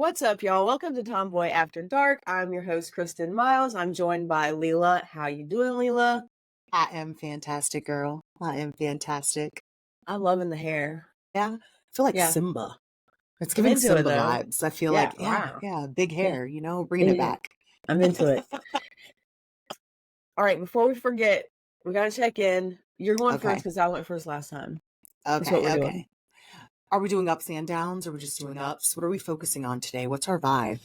What's up, y'all? Welcome to Tomboy After Dark. I'm your host, Kristen Miles. I'm joined by Leela. How you doing, Leela? I am fantastic, girl. I am fantastic. I'm loving the hair. Yeah. I feel like Yeah, Simba. It's I'm giving into it Simba though. vibes. I feel Yeah, like, wow. big Yeah, hair, bringing it yeah, back. I'm into it. All right, before we forget, we gotta check in. You're going first Okay. because I went first last time. That's what Okay. we're doing. Okay. Are we doing ups and downs or are we just doing ups? What are we focusing on today? What's our vibe?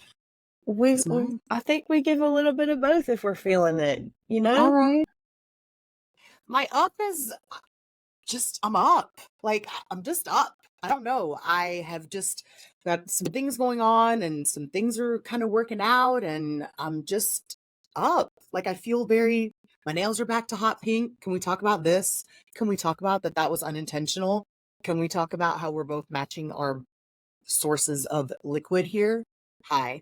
We, Is mine? I think we give a little bit of both if we're feeling it. All right. My up is I'm up. Like, I'm just up. I don't know. I have just got some things going on and some things are kind of working out and I'm just up. Like, I feel my nails are back to hot pink. Can we talk about this? Can we talk about that was unintentional? Can we talk about how we're both matching our sources of liquid here? Hi.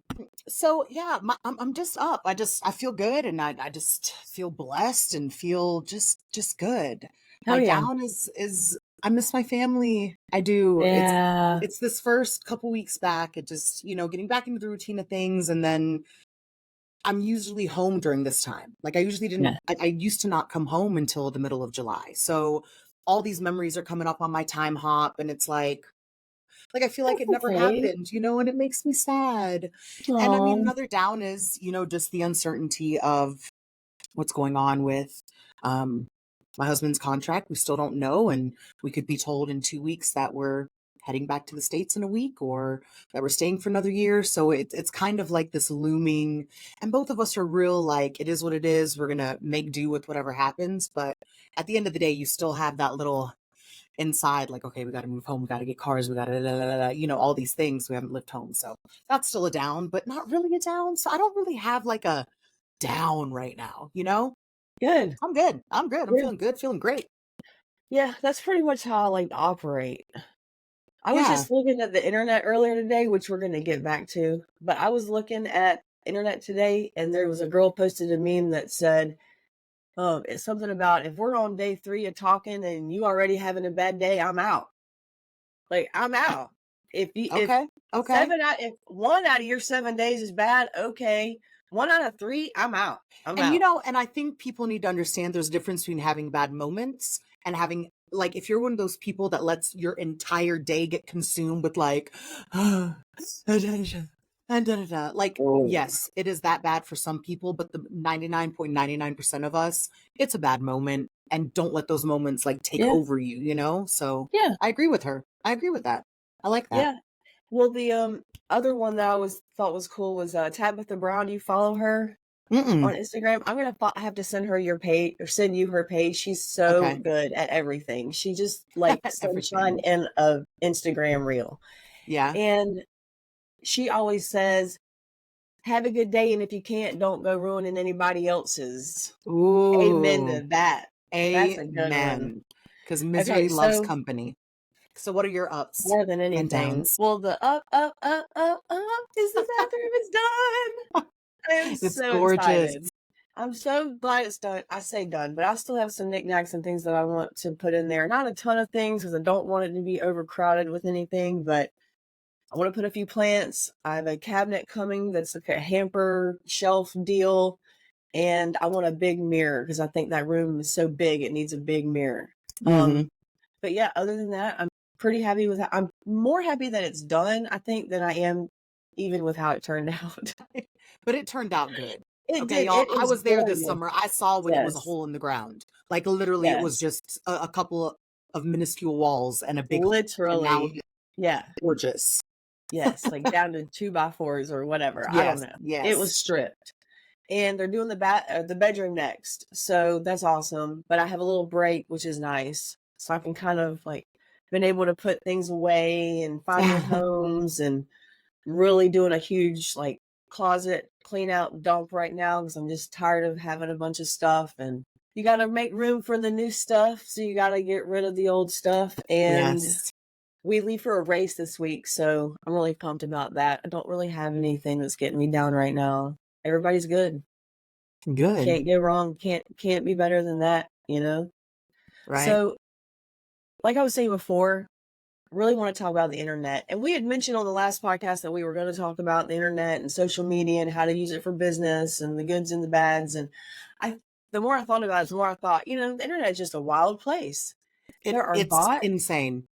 So yeah, I'm just up. I feel good and I just feel blessed and feel just good. Oh My yeah, down is I miss my family. I do. yeah, It's this first couple weeks back. It just, getting back into the routine of things. And then I'm usually home during this time. Like I usually yeah. I used to not come home until the middle of July. So all these memories are coming up on my time hop and it's like I feel like That's it never okay. happened, and it makes me sad. And I mean, Oh, another down is, just the uncertainty of what's going on with um my husband's contract. We still don't know, and we could be told in 2 weeks that we're heading back to the States in a week or that we're staying for another year. So it's kind of like this looming, and both of us are real like it is what it is. We're gonna make do with whatever happens. But at the end of the day, you still have that little inside, like, okay, we got to move home, we got to get cars, we got to, all these things. We haven't lived home. So that's still a down, but not really a down. So I don't really have like a down right now. good. I'm good. I'm good. I'm Yeah. feeling good, feeling great. Yeah, that's pretty much how I like to operate. I was Yeah. just looking at the internet earlier today, which we're going to get back to, but I was looking at internet today and there was a girl posted a meme that said, it's something about if we're on day 3 of talking and you already having a bad day, I'm out. Like I'm out. If Okay. Okay. if 1 out of your 7 days is bad, okay. 1 out of 3, I'm out. I'm And out. and I think people need to understand there's a difference between having bad moments and having, like, if you're one of those people that lets your entire day get consumed with like like, Oh. yes, it is that bad for some people, but the 99.99% of us, it's a bad moment, and don't let those moments like take Yeah. over you. So Yeah. I agree with her. I agree with that. I like that. Yeah. Well, the other one that I was thought was cool was Tabitha Brown. Do you follow her Mm-mm. on Instagram? I have to send her your page or send you her page. She's so Okay. good at everything. She just like sunshine Everything. in a Instagram reel. Yeah. And she always says, "Have a good day, and if you can't, don't go ruining anybody else's." Amen Ooh. to that. That's a good one. Amen. Because Okay, misery loves so company. So what are your ups more than and anything, downs? well, the up is the bathroom is done. I am It's so gorgeous. excited. I'm so glad it's done. I say done, but I still have some knickknacks and things that I want to put in there. Not a ton of things because I don't want it to be overcrowded with anything, but I want to put a few plants. I have a cabinet coming that's like a hamper shelf deal, and I want a big mirror because I think that room is so big it needs a big mirror. Hmm. But yeah, other than that, I'm pretty happy with I'm more happy that it's done, I think, than I am even with how it turned out. But it turned out good. It Okay, did. y'all. It I is was there this gorgeous. summer. I saw when it was a Yes. hole in the ground. Like literally, it was Yes. just a couple of minuscule walls and a big hole. And now Literally. it's Yeah. gorgeous. Yes. Like down to 2x4s or whatever. I don't Yes. know. It was Yes. stripped. And they're doing the bedroom next. So that's awesome. But I have a little break, which is nice. So I can kind of like been able to put things away and find new homes and really doing a huge like closet clean out dump right now because I'm just tired of having a bunch of stuff and you got to make room for the new stuff. So you got to get rid of the old stuff. And Yes. we leave for a race this week. So I'm really pumped about that. I don't really have anything that's getting me down right now. Everybody's good. Good. Can't go wrong. Can't be better than that, you know? Right. So like I was saying before, really want to talk about the internet. And we had mentioned on the last podcast that we were going to talk about the internet and social media and how to use it for business and the goods and the bads. And I, the more I thought about it, the more I thought, you know, the internet is just a wild place. There are It's bots. insane.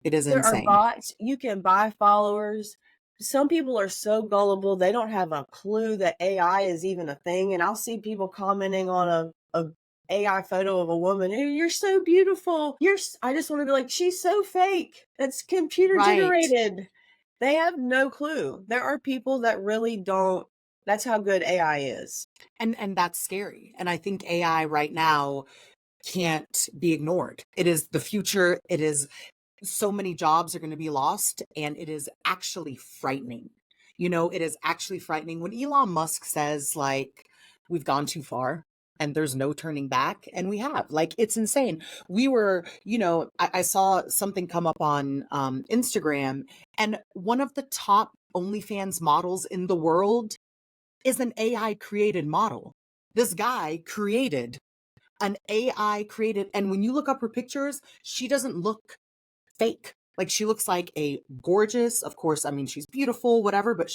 It is There are insane. bots. You can buy followers. Some people are so gullible, they don't have a clue that AI is even a thing. And I'll see people commenting on a AI photo of a woman. "Oh, you're so beautiful. I just want to be like, she's so fake. That's computer Right. generated." They have no clue. There are people that really don't. That's how good AI is. And that's scary. And I think AI right now can't be ignored. It is the future. It is so many jobs are going to be lost, and it is actually frightening. You know, it is actually frightening when Elon Musk says, like, we've gone too far and there's no turning back. And we have. Like, it's insane. We were, you know, I saw something come up on Instagram, and one of the top OnlyFans models in the world is an AI created model. This guy created an AI created, and when you look up her pictures, she doesn't look fake. Like, she looks like a gorgeous, of course, I mean, she's beautiful, whatever, but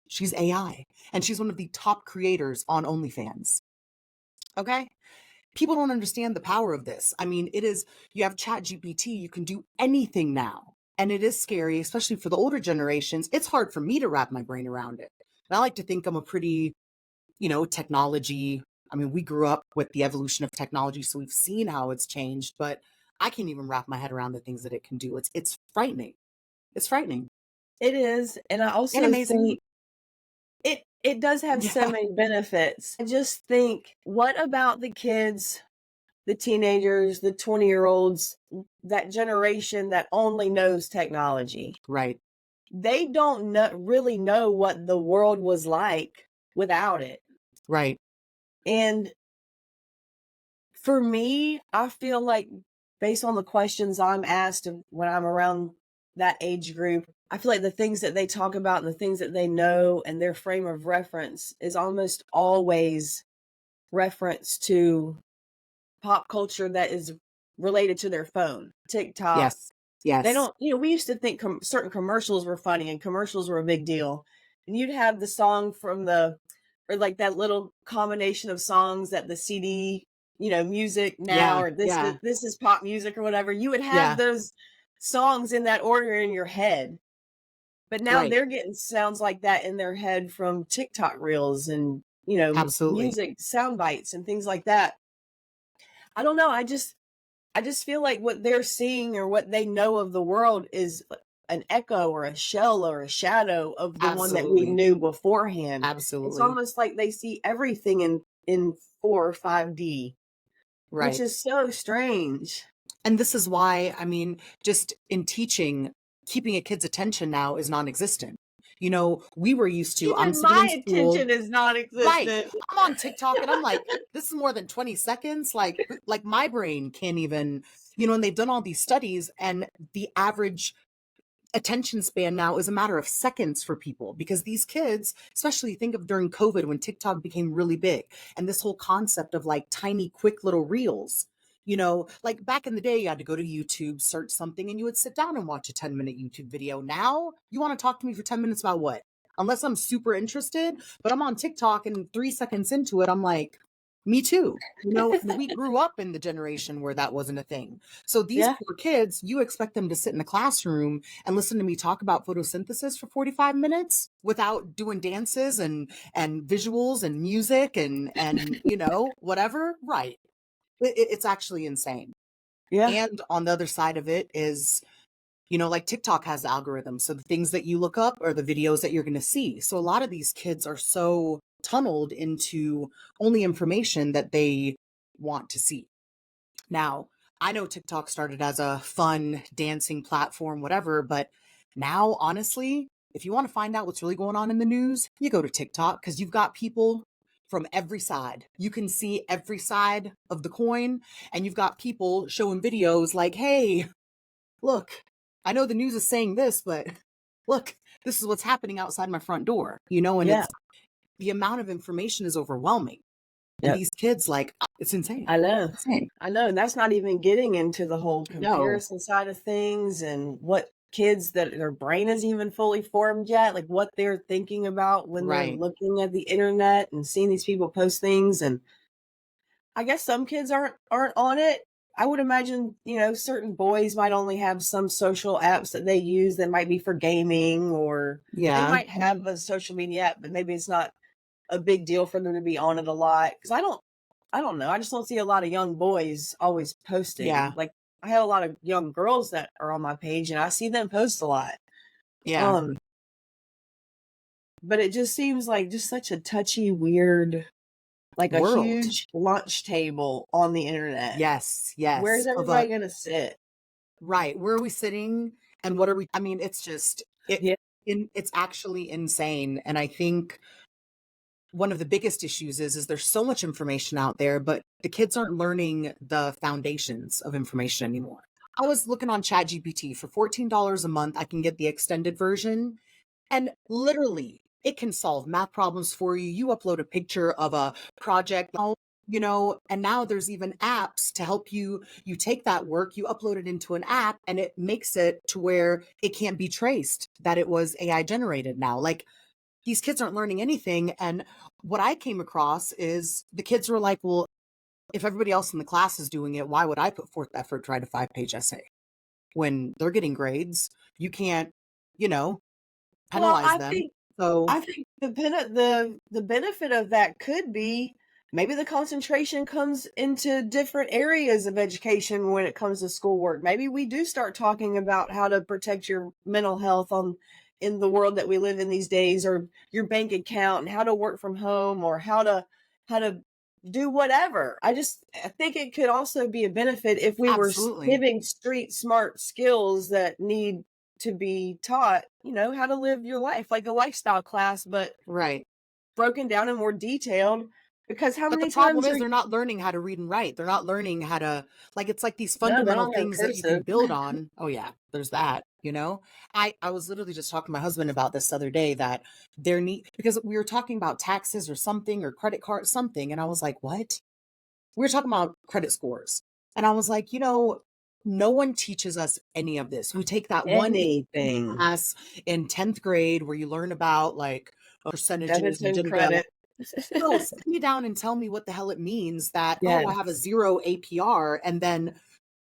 she's AI. And she's one of the top creators on OnlyFans. Okay? People don't understand the power of this. I mean, it is, you have Chat GPT, you can do anything now. And it is scary, especially for the older generations. It's hard for me to wrap my brain around it. And I like to think I'm a pretty, you know, technology. I mean, we grew up with the evolution of technology, so we've seen how it's changed, but I can't even wrap my head around the things that it can do. It's frightening. It's frightening It is. And I and also amazing. think it does have so Yeah, many benefits. I just think, what about the kids, the teenagers, the 20-year-olds, that generation that only knows technology? right, They don't really know what the world was like without it. right. And for me, I feel like, based on the questions I'm asked when I'm around that age group, I feel like the things that they talk about and the things that they know and their frame of reference is almost always reference to pop culture that is related to their phone, TikTok. Yes, They yes, don't, we used to think certain commercials were funny and commercials were a big deal. And you'd have the song from or like that little combination of songs that the CD, music now, yeah, or yeah, this is pop music or whatever. You would have yeah, those songs in that order in your head. But now right. they're getting sounds like that in their head from TikTok reels and, Absolutely. music sound bites and things like that. I don't know. I just feel like what they're seeing or what they know of the world is an echo or a shell or a shadow of the one that we Absolutely. knew beforehand. It's Absolutely. almost like they see everything in 4 or 5D, which Right. is so strange. And this is why, I mean, just in teaching, keeping a kid's attention now is non-existent. You know, we were used to, I'm Even sitting in my school. attention is Right. non-existent. I'm on TikTok and I'm like, this is more than 20 seconds. Like my brain can't even, you know, and they've done all these studies, and the average attention span now is a matter of seconds for people, because these kids, especially think of during COVID when TikTok became really big, and this whole concept of like tiny, quick little reels. You know, like back in the day, you had to go to YouTube, search something, and you would sit down and watch a 10-minute YouTube video. Now, you want to talk to me for 10 minutes about what? Unless I'm super interested, but I'm on TikTok and 3 seconds into it, I'm like, me too. You know, and we grew up in the generation where that wasn't a thing. So these Yeah. poor kids, you expect them to sit in a classroom and listen to me talk about photosynthesis for 45 minutes without doing dances and visuals and music and you know, whatever. Right. It's actually insane. Yeah. And on the other side of it is, you know, like TikTok has the algorithm, so the things that you look up are the videos that you're going to see. So a lot of these kids are so tunneled into only information that they want to see. Now, I know TikTok started as a fun dancing platform, whatever, but now, honestly, if you want to find out what's really going on in the news, you go to TikTok, because you've got people from every side. You can see every side of the coin, and you've got people showing videos like, hey, look, I know the news is saying this, but look, this is what's happening outside my front door, you know, and Yeah. it's the amount of information is overwhelming. And Yep. these kids, like, it's insane. I know. Insane. I know. And that's not even getting into the whole No. comparison side of things and what kids that their brain isn't even fully formed yet, like what they're thinking about when they're Right. looking at the internet and seeing these people post things. And I guess some kids aren't on it. I would imagine, certain boys might only have some social apps that they use that might be for gaming, or they Yeah. might have a social media app, but maybe it's not a big deal for them to be on it a lot. Because I don't know. I just don't see a lot of young boys always posting. Yeah. Like, I have a lot of young girls that are on my page, and I see them post a lot. Yeah. Um, but it just seems like just such a touchy, weird, like a World. huge lunch table on the internet. Yes. Where's Yes. Of a everybody gonna sit? right. Where are we sitting and what are we I mean, it's just Yeah, it's actually insane. And I think one of the biggest issues is there's so much information out there, but the kids aren't learning the foundations of information anymore. I was looking on ChatGPT for $14 a month. I can get the extended version. And literally, it can solve math problems for you. You upload a picture of a project, and now there's even apps to help you. You take that work, you upload it into an app, and it makes it to where it can't be traced that it was AI generated now. Like, these kids aren't learning anything. And what I came across is the kids were like, well, if everybody else in the class is doing it, why would I put forth effort to write a 5-page essay? When they're getting grades, you can't, you know, well, penalize I them. think So I think the benefit of that could be maybe the concentration comes into different areas of education when it comes to schoolwork. Maybe we do start talking about how to protect your mental health on in the world that we live in these days, or your bank account, and how to work from home, or how to do whatever. I think it could also be a benefit if we were absolutely. giving street smart skills that need to be taught, how to live your life, like a lifestyle class, but Right. broken down and more detailed. Because how But the many problem times is are they're not learning how to read and write. They're not learning how to like it's like these no, they fundamental don't know things that you can cursive. build on. Oh yeah, there's that. I was literally just talking to my husband about this the other day that there need because we were talking about taxes or something or credit card something and I was like, "What?" We were talking about credit scores. And I was like, no one teaches us any of this. We take that one Anything. class in 10th grade where you learn about like percentages Debit and and da-da-da. credit. No, sit me down and tell me what the hell it means that, oh, I have a Yes. 0 APR and then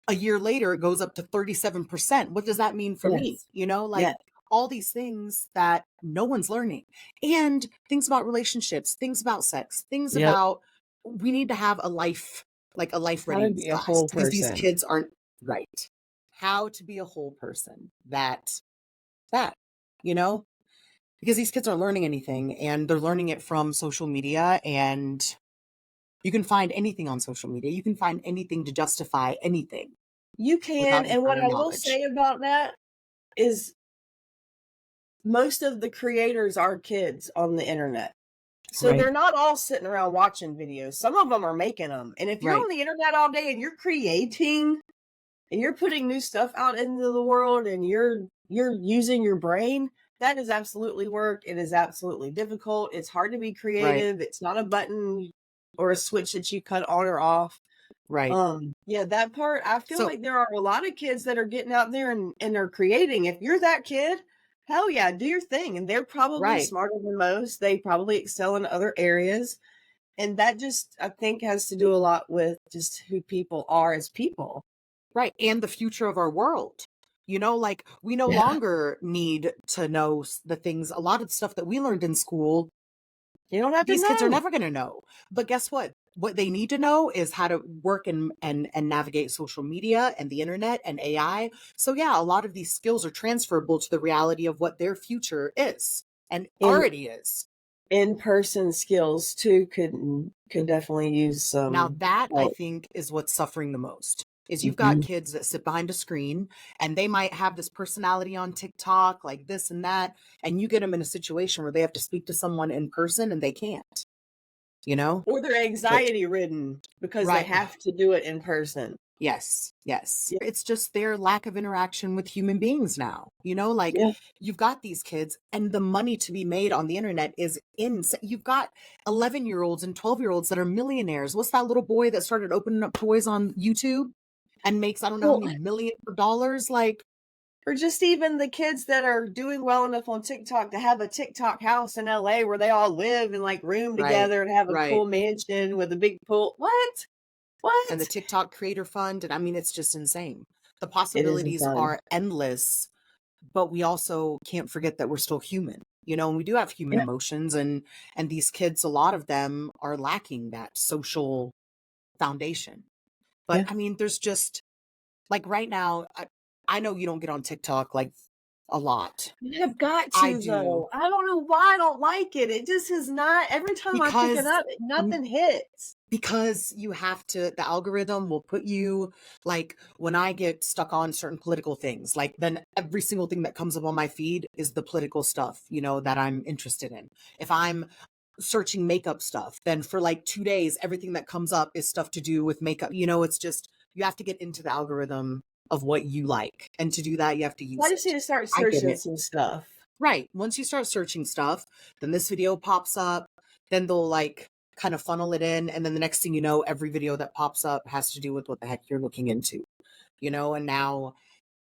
a year later it goes up to 37%. What does that mean for me? Yes. Like Yes. all these things that no one's learning. And things about relationships, things about sex, things Yep. about we need to have like a life How to readiness be a class whole because these person. kids aren't right. How to be a whole person. That, you know? Because these kids aren't learning anything and they're learning it from social media and you can find anything on social media. You can find anything to justify anything You can, without any and what prior I will knowledge. say about that is most of the creators are kids on the internet. So Right. they're not all sitting around watching videos. Some of them are making them. And if you're Right. on the internet all day and you're creating and you're putting new stuff out into the world and you're using your brain, that is absolutely work. It is absolutely difficult. It's hard to be Right. creative. It's not a button or a switch that you cut on or off. Right. Yeah, that part, I feel So, like there are a lot of kids that are getting out there and they're creating. If you're that kid, hell yeah, do your thing. And they're probably right. smarter than most. They probably excel in other areas. And that just, I think, has to do a lot with just who people are as people. Right. And the future of our world. Like we no Yeah. longer need to know the things, a lot of the stuff that we learned in school, You don't have to these kids are know. never going to know. But guess what? What they need to know is how to work and navigate social media and the internet and AI. So yeah, a lot of these skills are transferable to the reality of what their future is and In already is. in-person skills too could definitely use Now some that I help. think is what's suffering the most. Is you've got Mhm. kids that sit behind a screen and they might have this personality on TikTok, like this and that, and you get them in a situation where they have to speak to someone in person and they can't, you know? Or they're Which anxiety ridden because they right. have to do it in person. Yes, yes. Yeah. It's just their lack of interaction with human beings now. Like Yeah. you've got these kids and the money to be made on the internet is insane. You've got 11-year-olds and 12-year-olds that are millionaires. What's that little boy that started opening up toys on YouTube and makes I don't know how Well, many millions of dollars? Like or just even the kids that are doing well enough on TikTok to have a TikTok house in LA where they all live and like room Right. together and have a Right. cool mansion with a big pool. What? And the What? TikTok creator fund. And I mean, it's just insane. The It is possibilities insane. are endless, but we also can't forget that we're still human, and we do have human Yeah, emotions, and these kids, a lot of them are lacking that social foundation. But yeah. I mean, there's just like right now, I know you don't get on TikTok like a lot. You have got I to do though. I don't know why I don't like it. It just is not every time I pick it because up, um, nothing hits. because you have to, the algorithm will put you, like when I get stuck on certain political things, like then every single thing that comes up on my feed is the political stuff, that I'm interested in. If I'm searching makeup stuff, then for like 2 days, everything that comes up is stuff to do with makeup. It's just, you have to get into the algorithm of what you like. And to do that, you have to I use just need it. to start I get searching it. some stuff. Right. Once you start searching stuff, then this video pops up, then they'll like kind of funnel it in. And then the next thing you know, every video that pops up has to do with what the heck you're looking into, and now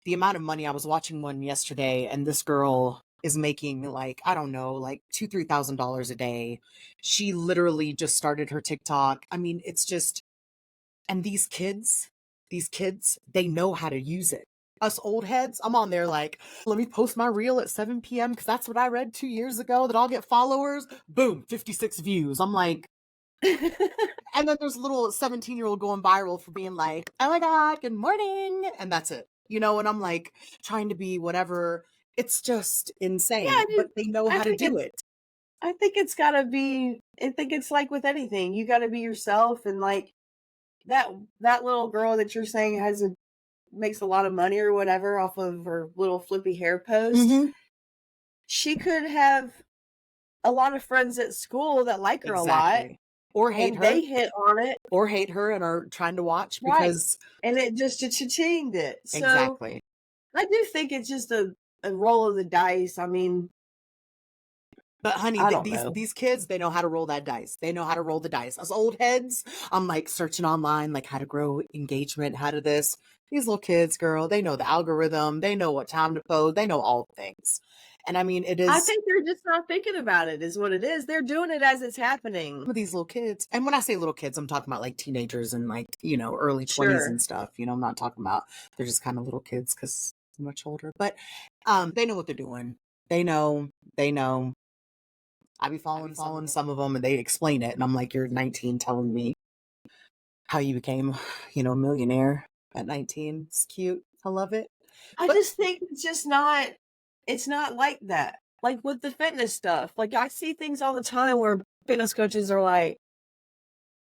the amount of money, I was watching one yesterday and this girl is making like, I don't know, like $2,000-3,000 a day. She literally just started her TikTok. I mean, it's just, and these kids, they know how to use it. Us old heads, I'm on there like, let me post my reel at 7 p.m. because that's what I read 2 years ago, that I'll get followers. Boom, 56 views. I'm like, and then there's a little 17-year-old going viral for being like, oh my God, good morning. And that's it. And I'm like trying to be whatever. It's just Yeah, insane, I but do. they know I how to think do it's it. I think it's gotta be I think it's like with anything. You gotta be yourself and like that that little girl that you're saying makes a lot of money or whatever off of her little flippy hair post. Hmm. She could have a lot of friends at school that like her a lot Exactly. Or hate and her, they hit on it. and are trying to watch Right. because And it just cha-chinged it. So exactly. I do think it's just a roll of the dice. I mean, But honey, I don't these know. these kids, they know how to roll that dice. They know how to roll the dice. Us old heads, I'm like searching online, like how to grow engagement, how to this. These little kids, girl, they know the algorithm. They know what time to post. They know all things. And I mean, it I is think they're just not thinking about it is what it is. They're doing it as it's happening. with these little kids. And when I say little kids, I'm talking about like teenagers and like, early 20s Sure. and stuff. I'm not talking about they're just kind of little kids because they're much older. But they know what they're doing. They know, they know. I be following some of them and they explain it. And I'm like, you're 19 telling me how you became, a millionaire at 19. It's cute. I love it. I But just think it's not like that. Like with the fitness stuff. Like I see things all the time where fitness coaches are like,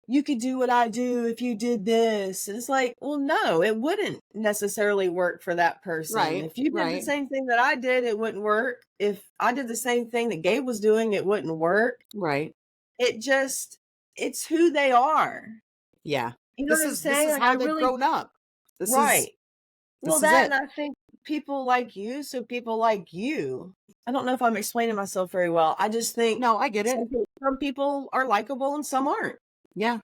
you could do what I do if you did this. And it's like, well, no, it wouldn't necessarily work for that person. right, If you did the right, same thing that I did, it wouldn't work. If I did the same thing that Gabe was doing, it wouldn't work. right. It just, it's who they are. Yeah. You know This what I'm is this saying? is Like, I how they've really, grown up. This is right. Well, this is that, it. and I think people like you, so people like you. I don't know if I'm explaining myself very well. I just think No, I get it. some people are likable and some aren't. Yeah.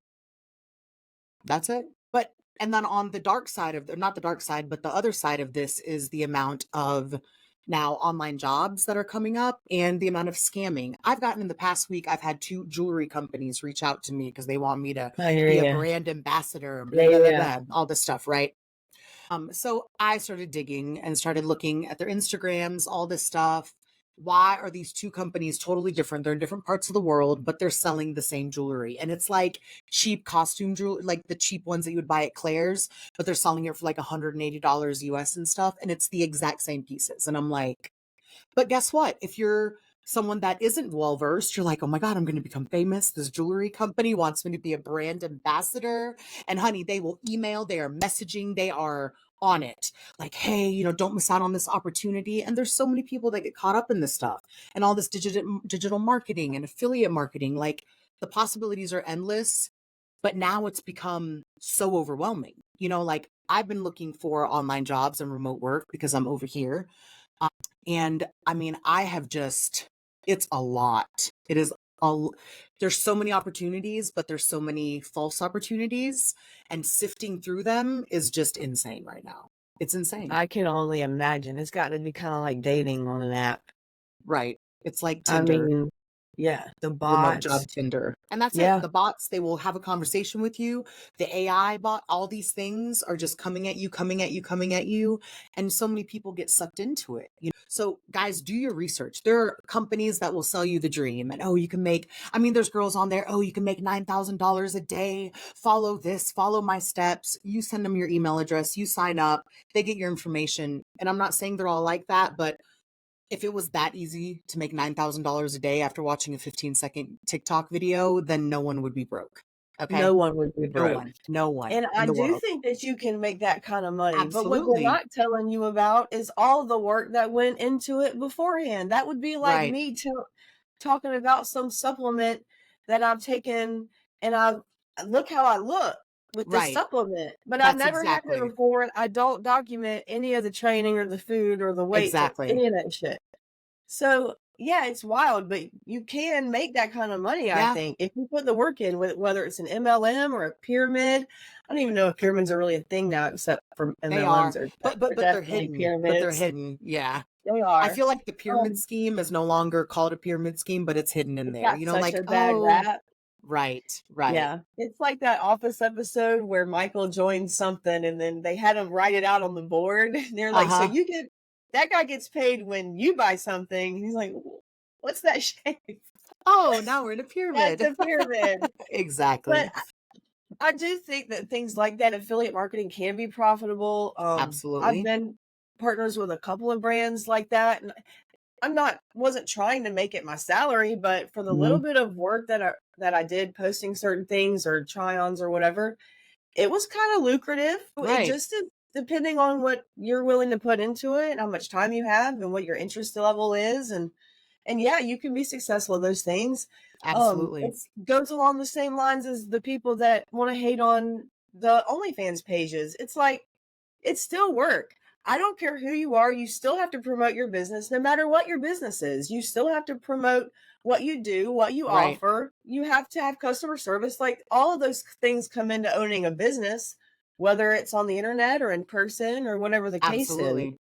That's it. But and then on the dark side of, not the dark side, but the other side of this is the amount of now online jobs that are coming up and the amount of scamming. I've gotten in the past week, I've had 2 jewelry companies reach out to me because they want me to I hear be a you. brand ambassador and blah, Yeah, blah, blah, yeah. blah, all this stuff, right? So I started digging and started looking at their Instagrams, all this stuff. Why are these 2 companies totally different? They're in different parts of the world, but they're selling the same jewelry. And it's like cheap costume jewelry, like the cheap ones that you would buy at Claire's, but they're selling it for like $180 US and stuff. And it's the exact same pieces. And I'm like, but guess what? If you're someone that isn't well versed, you're like, oh my God, I'm going to become famous. This jewelry company wants me to be a brand ambassador. And honey, they will email, they are messaging, they are on it. Like, hey, don't miss out on this opportunity. And there's so many people that get caught up in this stuff and all this digital marketing and affiliate marketing. Like the possibilities are endless, but now it's become so overwhelming. Like I've been looking for online jobs and remote work because I'm over here. And I mean, I have just, it's a lot. It is there's so many opportunities, but there's so many false opportunities, and sifting through them is just insane right now. It's insane. I can only imagine. It's got to be kind of like dating on an app. Right. It's like I Tinder. mean, yeah, the Remote bots. job Tinder. And that's it. Yeah, The bots, they will have a conversation with you. The AI bot, all these things are just coming at you, coming at you, coming at you. And so many people get sucked into it. So guys, do your research. There are companies that will sell you the dream. And oh, you can make, I mean, there's girls on there, oh, you can make $9,000 a day. Follow this, follow my steps. You send them your email address, you sign up, they get your information. And I'm not saying they're all like that, but if it was that easy to make $9,000 a day after watching a 15-second TikTok video, then no one would be broke. Okay? no one would be No broke. one. No one And in I the do world. think that you can make that kind of money, but what they're Absolutely. not telling you about is all the work that went into it beforehand. That would be like Right. me talking about some supplement that I've taken, and look how I look with this Right. supplement, but I've That's never had it exactly. before, and I don't document any of the training or the food or the weights or Exactly. any of that shit. So, yeah, it's wild, but you can make that kind of money, I Yeah, think, if you put the work in, whether it's an MLM or a pyramid. I don't even know if pyramids are really a thing now, except for they are. MLMs are But are they're definitely hidden. But they're pyramids. hidden. Yeah. They I are. feel like the pyramid Um, scheme is no longer called a pyramid scheme, but it's hidden in it's there. got such Like, a bad oh, rap. right, right. Yeah. It's like that Office episode where Michael joined something and then they had him write it out on the board. And they're like, so Uh-huh. you get that guy gets paid when you buy something. He's like, what's that shape? Oh, now we're in a That's pyramid. a pyramid. But Exactly. I do think that things like that, affiliate marketing can be profitable. I've Absolutely. been partners with a couple of brands like that, and wasn't trying to make it my salary, but for the little Mhm. bit of work that I did posting certain things or try-ons or whatever, it was kind of lucrative. It Right. just is depending on what you're willing to put into it, and how much time you have, and what your interest level is, and yeah, you can be successful at those things. Absolutely. It goes along the same lines as the people that want to hate on the OnlyFans pages. It's like, it's still work. I don't care who you are, you still have to promote your business no matter what your business is. You still have to promote what you do, what you Right. offer. You have to have customer service. Like, all of those things come into owning a business, whether it's on the internet or in person or whatever the case is. Absolutely.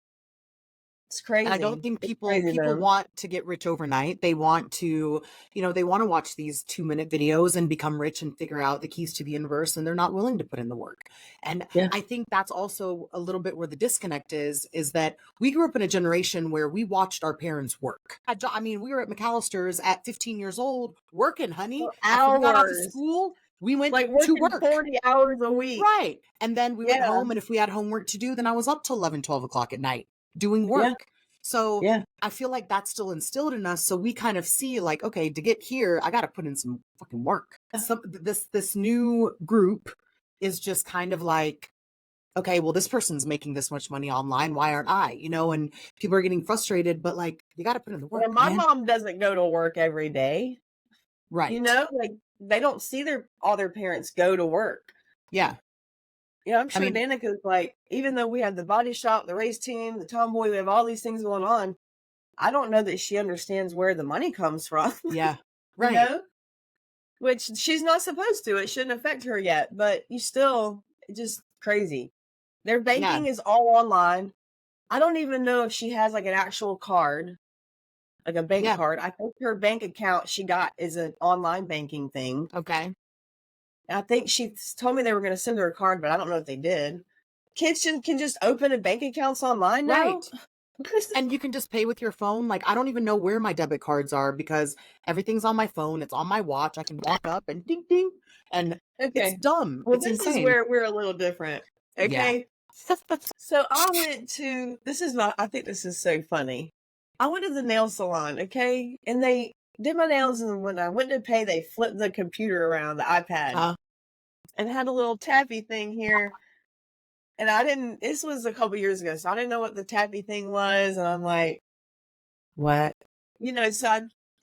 It's And I don't crazy. think It's people crazy, people though. want to get rich overnight. They want to, they want to watch these 2-minute videos and become rich and figure out the keys to the universe, and they're not willing to put in the work. And Yeah. I think that's also a little bit where the disconnect is that we grew up in a generation where we watched our parents work. I mean, we were at McAllister's at 15 years old working, honey. For After we got off of hours, school, we went like to working work. 40 hours a week. Right. And then we went Yeah. home, and if we had homework to do, then I was up till 11, 12 o'clock at night doing Yeah. work. So Yeah. I feel like that's still instilled in us. So we kind of see like, okay, to get here, I got to put in some fucking work. This new group is just kind of like, okay, well, this person's making this much money online. Why aren't I? And people are getting frustrated, but like, you got to put in the work, Well, my man. mom doesn't go to work every day. Right. Like, they don't see all their parents go to work. Yeah. Yeah, I'm I sure mean, Danica's like, even though we have the body shop, the race team, the tomboy, we have all these things going on. I don't know that she understands where the money comes from, yeah. you Right. know, which she's not supposed to. It shouldn't affect her yet, but it's just crazy. Their Yeah. banking is all online. I don't even know if she has like an actual card, like a bank Yeah. card. I think her bank account she got is an online banking thing. Okay. I think she told me they were going to send her a card, but I don't know if they did. Kids can just open a bank accounts online now. Right. And you can just pay with your phone. Like, I don't even know where my debit cards are because everything's on my phone. It's on my watch. I can walk up and ding, ding. And it's Okay. dumb. Well, It's this is insane. where we're a little different. Yeah. Okay. So I think this is so funny. I went to the nail salon, okay? And they did my nails, and when I went to pay, they flipped the computer around, the iPad, Uh, and had a little tappy thing here. And this was a couple years ago, so I didn't know what the tappy thing was. And I'm like, what?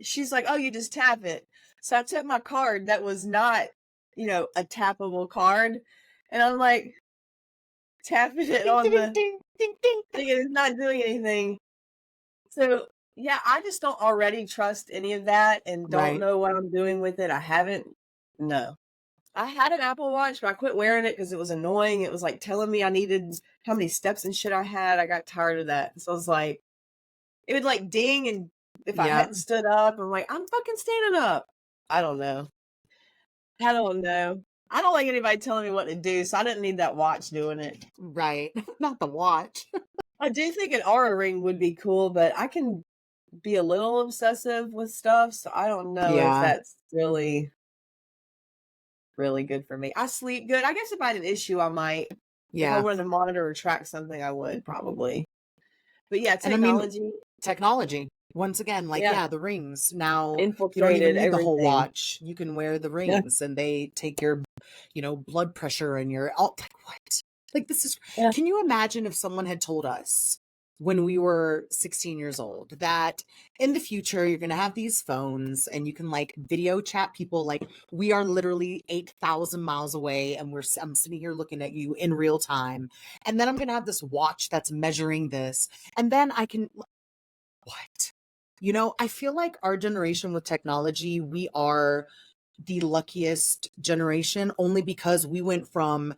She's like, oh, you just tap it. So I took my card that was not, a tappable card. And I'm like, tapping it ding, on ding, the ding, ding, ding. thing, and it's not doing anything. So, yeah, I just don't already trust any of that and don't Right. know what I'm doing with it. I haven't. No. I had an Apple Watch, but I quit wearing it because it was annoying. It was like telling me I needed how many steps and shit I had. I got tired of that. So I was like, it would like ding, and if I Yeah, hadn't stood up, I'm like, I'm fucking standing up. I don't know. I don't know. I don't like anybody telling me what to do, so I didn't need that watch doing it. right. Not the watch. I do think an Aura ring would be cool, but I can be a little obsessive with stuff, so I don't know if Yeah, that's really, really good for me. I sleep good. I guess if I had an issue, I might. If I yeah. wanted to monitor or track something, I would probably. But yeah, And I mean, technology, technology. Once again, like, yeah, yeah, the rings. Now you don't even infiltrated need the whole everything. watch. You can wear the Yeah, rings and they take your, blood pressure and your, all, like, what? Like, this is, yeah. can you imagine if someone had told us when we were 16 years old that in the future you're going to have these phones and you can like video chat people, like we are literally 8,000 miles away and I'm sitting here looking at you in real time. And then I'm going to have this watch that's measuring this. And then I can, what? I feel like our generation with technology, we are the luckiest generation only because we went from,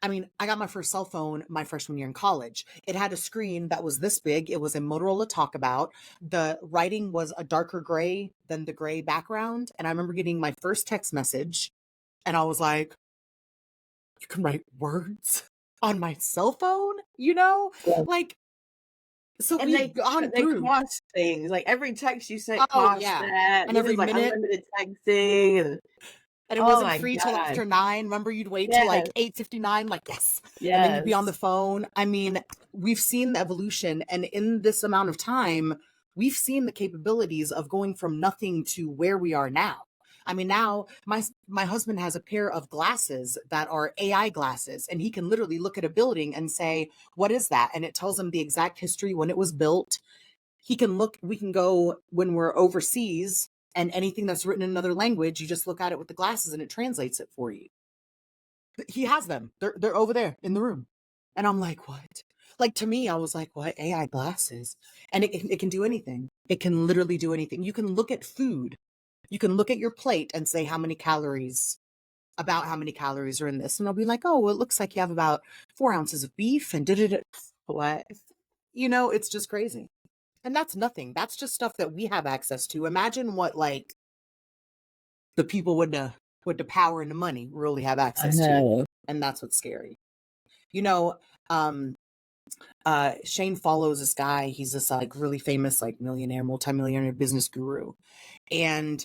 I mean, I got my first cell phone my freshman year in college. It had a screen that was this big. It was a Motorola Talkabout. The writing was a darker gray than the gray background. And I remember getting my first text message and I was like, you can write words on my cell phone, Yeah. Like, so And we've gone they through. cost things. Like every text you sent Oh, cost yeah. that. And Then every it's like minute. unlimited texting and And it oh wasn't my free till god. after 9. Remember, you'd wait till like Yes, 8:59, like, yes. And then you'd be on the yes. phone. I mean, we've seen the evolution. And in this amount of time, we've seen the capabilities of going from nothing to where we are now. I mean, now my husband has a pair of glasses that are AI glasses, and he can literally look at a building and say, "What is that?" And it tells him the exact history when it was built. We can go when we're overseas and anything that's written in another language, you just look at it with the glasses and it translates it for you. He has them. They're over there in the room. And I'm like, what? Like, to me, I was like, what? AI glasses. And it can do anything. It can literally do anything. You can look at food. You can look at your plate and say about how many calories are in this. And I'll be like, oh, well, it looks like you have about 4 ounces of beef and did it. What? It's just crazy. And that's nothing. That's just stuff that we have access to. Imagine what like the people with the power and the money really have I access to. know. And that's what's scary. You know, um Shane follows this guy. He's this like really famous, like millionaire, multimillionaire business guru. And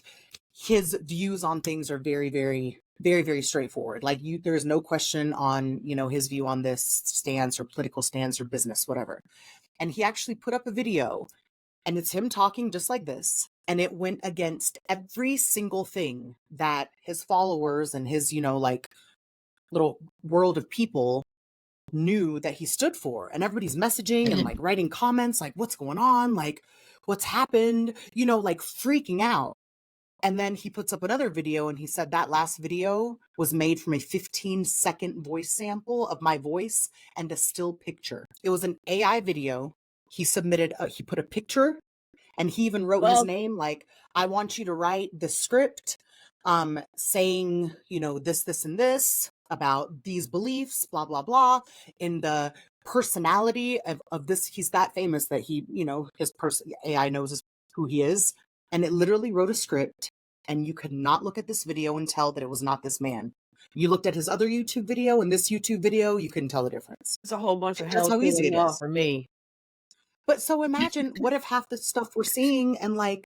his views on things are very, very, very, very straightforward. Like there's no question on, his view on this stance or political stance or business, whatever. And he actually put up a video and it's him talking just like this. And it went against every single thing that his followers and his, like little world of people knew that he stood for. And everybody's messaging and like writing comments, like, what's going on? Like, what's happened? Like freaking out. And then he puts up another video and he said that last video was made from a 15-second voice sample of my voice and a still picture. It was an AI video. He put a picture and he even wrote his Well, name, like, I want you to write the script saying, this and this about these beliefs, blah blah blah, in the personality of this. He's that famous that he, his person AI knows who he is. And it literally wrote a script and you could not look at this video and tell that it was not this man. You looked at his other YouTube video and this YouTube video, you couldn't tell the difference. it's a whole bunch of That's hell how easy cooling it off is. for me. But so imagine what if half the stuff we're seeing and like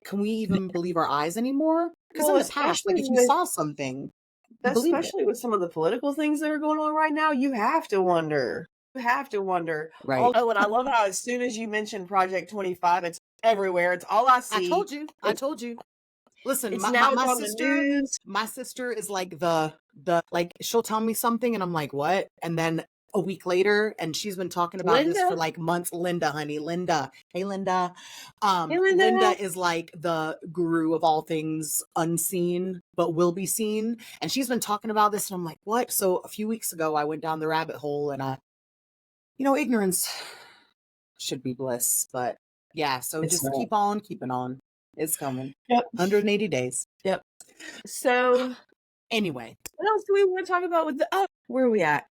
can we even believe our eyes anymore? Because in Well, the past, like if you saw something, you believed it. especially with some of the political things that are going on right now, you have to wonder. You have to wonder. Right. Oh, and I love how as soon as you mention Project 25, it's everywhere. It's all I I see. told you. I It's told you. Listen, it's now it's my on the sister, news. is like the like she'll tell me something and I'm like, what? And then a week later, and she's been talking about this for Linda, like months. Linda, honey, Linda. Hey Linda. hey Linda. Linda is like the guru of all things unseen, but will be seen. And she's been talking about this, and I'm like, what? So a few weeks ago I went down the rabbit hole and ignorance should be bliss. But yeah, so It's just not. keep on keeping on. It's coming. Yep. 180 days. Yep. So Anyway, What else do we want to talk about with the where are we at?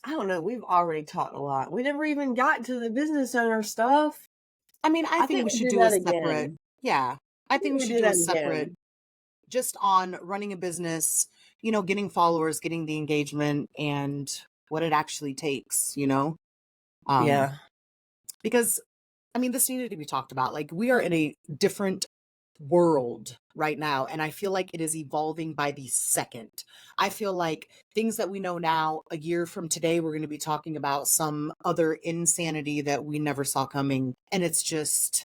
I don't know. We've already talked a lot. We never even got to the business owner stuff. I mean, I I think think we we should do do a that separate, again. yeah, I I think think we we should do do a that separate again. just on running a business, getting followers, getting the engagement, and what it actually takes, um, Yeah. because I mean, this needed to be talked about. Like, we are in a different world right now, and I feel like it is evolving by the second. I feel like things that we know now, a year from today, we're going to be talking about some other insanity that we never saw coming. And it's just,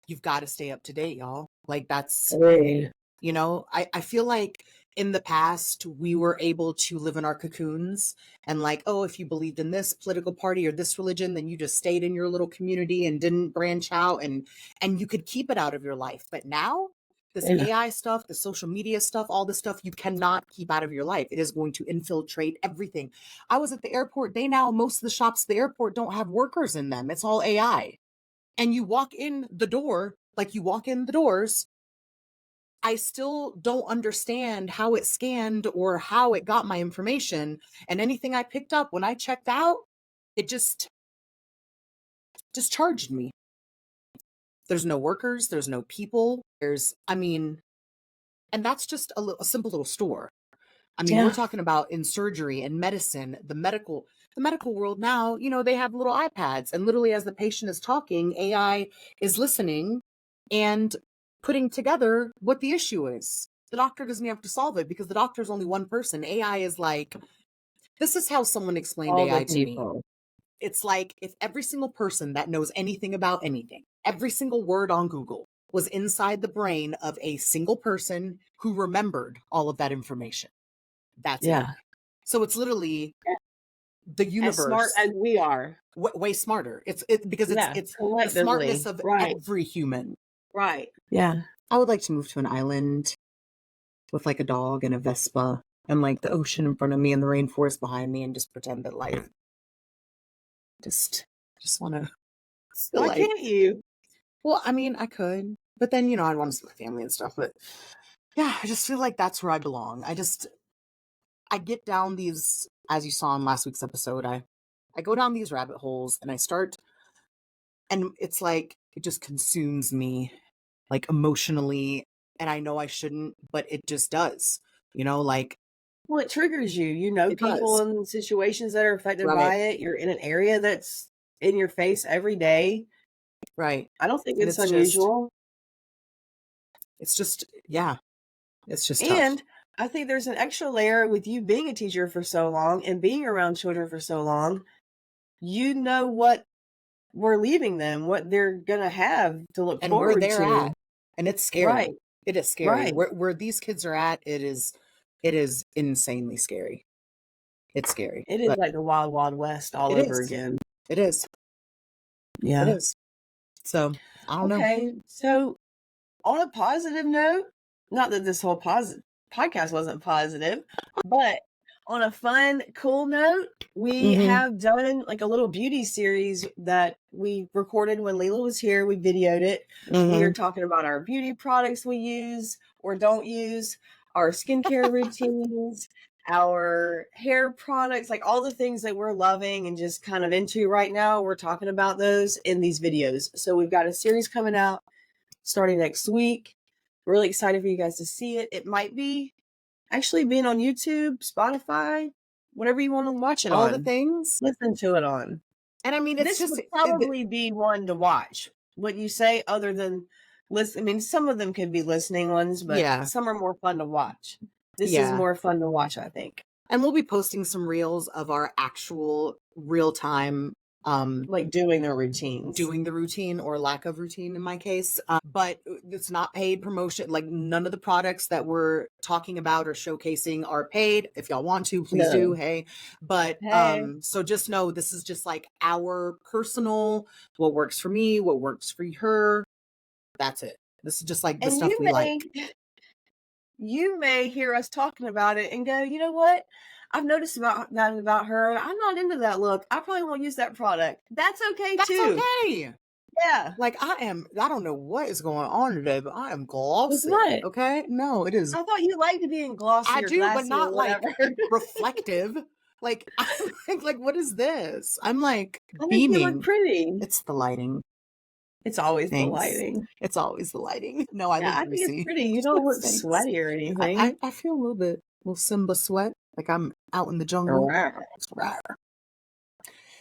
you've got to stay up to date, y'all. Like, that's, Agreed. I feel like in the past we were able to live in our cocoons and like, oh, if you believed in this political party or this religion, then you just stayed in your little community and didn't branch out, and you could keep it out of your life. But now this Yeah. AI stuff, the social media stuff, all this stuff you cannot keep out of your life. It is going to infiltrate everything. I was at the airport. Most of the shops at the airport don't have workers in them. It's all AI. And you walk in the door, like you walk in the doors, I still don't understand how it scanned or how it got my information. And anything I picked up when I checked out, it just discharged me. There's no workers, there's no people. And that's just a simple little store. I mean, we're Yeah. talking about in surgery and medicine, the medical world now, they have little iPads, and literally as the patient is talking, AI is listening and putting together what the issue is. The doctor doesn't have to solve it because the doctor is only one person. AI is like, this is how someone explained All the AI to me. people. It's like if every single person that knows anything about anything, every single word on Google was inside the brain of a single person who remembered all of that information. That's Yeah. AI. So it's literally the As smart universe as we are. way smarter. Because it's Yeah. it's the smartness Collectively. of Right. every human. Right. Yeah. I would like to move to an island with like a dog and a Vespa and like the ocean in front of me and the rainforest behind me and just pretend that life just want to feel Why like, can't you? well, I mean, I could, but then I'd want to see my family and stuff. But yeah, I just feel like that's where I belong. I get down these, as you saw in last week's episode, I go down these rabbit holes and I start, and it's like it just consumes me, like emotionally, and I know I shouldn't, but it just does. Like Well, it triggers you. You know it people does. in situations that are affected Right. by it. You're in an area that's in your face every day. Right. I don't think And it's unusual. yeah, it's just tough. And I think there's an extra layer with you being a teacher for so long and being around children for so long. You know what we're leaving them, what they're going to have to look And where forward they're to. at. And it's scary. Right. It is scary. Right. Where these kids are at, it is insanely scary. It's scary. It is But like the wild, wild west all it over is. again. It is. It Yeah. is. So I don't know. Okay. So, on a positive note, not that this whole podcast wasn't positive, but on a fun, cool note, we Mm-hmm. have done like a little beauty series that we recorded when Leela was here. We videoed it. We Mm-hmm. are talking about our beauty products we use or don't use, our skincare routines, our hair products, like all the things that we're loving and just kind of into right now. We're talking about those in these videos. So we've got a series coming out starting next week. Really excited for you guys to see it. It might be actually being on YouTube, Spotify, whatever you want to watch it All the on, things. listen to it on. And I mean, it's This just would probably be one to watch. What you say, other than listen, I mean, some of them could be listening ones, but yeah. some are more fun to watch. This is Yeah. more fun to watch, I think. And we'll be posting some reels of our actual real time Like doing their routines. doing the routine or lack of routine in my case. But it's not paid promotion. Like none of the products that we're talking about or showcasing are paid. If y'all want to, please do. No. Hey. But Hey. so just know this is just like our personal, what works for me, what works for her. That's it. This is just like the And stuff we like. you may hear us talking about it and go, you know what? I've noticed about her. I'm not into that look. I probably won't use that product. That's okay That's too. okay. Yeah. Like I don't know what is going on today, but I am It's glossy. not. Okay? No, it is. I thought you liked being glossy I or do, but glassy or not like whatever. reflective. Like I'm like, what is this? I'm like I think you look beaming. pretty. It's the lighting. It's always the Thanks. lighting. It's always the lighting. No, I Yeah, look I think it's greasy. pretty. You don't look Thanks. sweaty or anything. I feel a little Simba sweat, like I'm out in the jungle. Rawr. Rawr.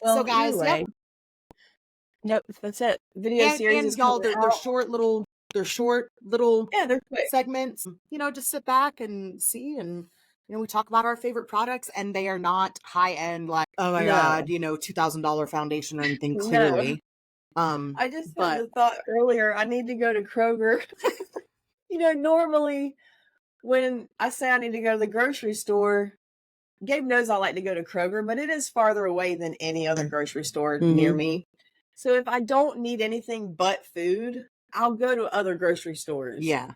So Well, guys, yep. anyway. Nope, that's it. Video series is And y'all, coming they're out. short little Yeah, they're quick. segments. You know, just sit back and see, and we talk about our favorite products, and they are not high end like, oh my No. god, $2,000 foundation or anything. No. Clearly, I just had but the thought earlier, I need to go to Kroger. Normally when I say I need to go to the grocery store, Gabe knows I like to go to Kroger, but it is farther away than any other grocery store near me. So if I don't need anything but food, I'll go to other grocery stores. yeah.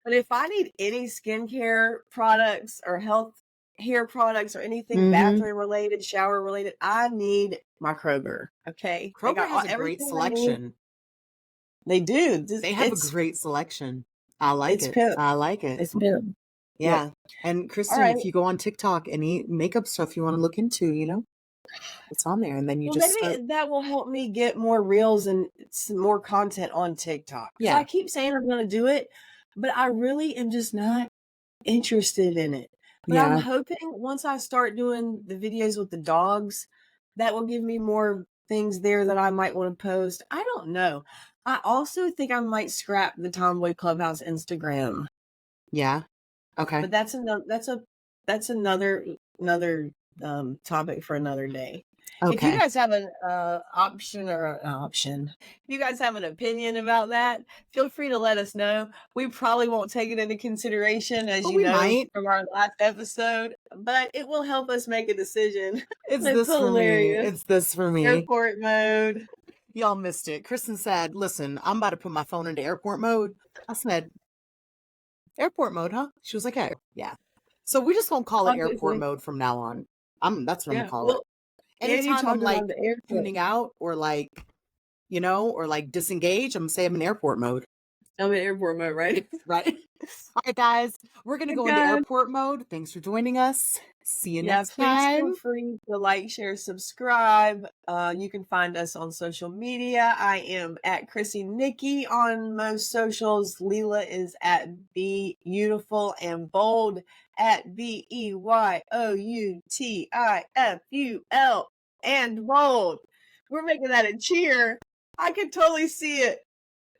But if I need any skincare products or health hair products or anything bathroom related, shower related, I need my Kroger. Okay. Kroger has a great selection. They do. They have a great selection. I like it. Pimp. I like it. It's pimp. Yeah. Yep. And Kristen, if you go on TikTok, any makeup stuff you want to look into, it's on there. And then you just maybe that will help me get more reels and some more content on TikTok. Yeah. I keep saying I'm going to do it, but I really am just not interested in it. But I'm hoping once I start doing the videos with the dogs, that will give me more things there that I might want to post. I don't know. I also think I might scrap the Tomboy Clubhouse Instagram. Yeah. Okay. But that's another topic for another day. Okay. If you guys have an if you guys have an opinion about that, feel free to let us know. We probably won't take it into consideration, as you know, from our last episode, but it will help us make a decision. It's this hilarious. For me. It's this for me. Airport mode. Y'all missed it. Kristen said, listen, I'm about to put my phone into airport mode. I said, airport mode, huh? She was like, hey, yeah. So we just won't call it airport mode from now on. That's what I'm gonna call it. Anytime I'm like tuning out or like, or like disengage, I'm gonna say I'm in airport mode. I'm in airport mode, right? Right. All right, guys, we're gonna go into airport mode. Thanks for joining us. See you next time. Feel free to like, share, subscribe. You can find us on social media. I am at Chrissy Nikki on most socials. Leela is at Beautiful and Bold at BEYOUTIFUL and Bold. We're making that a cheer. I can totally see it.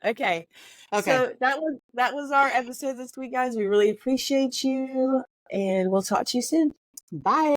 Okay. So that was our episode this week, guys. We really appreciate you, and we'll talk to you soon. Bye.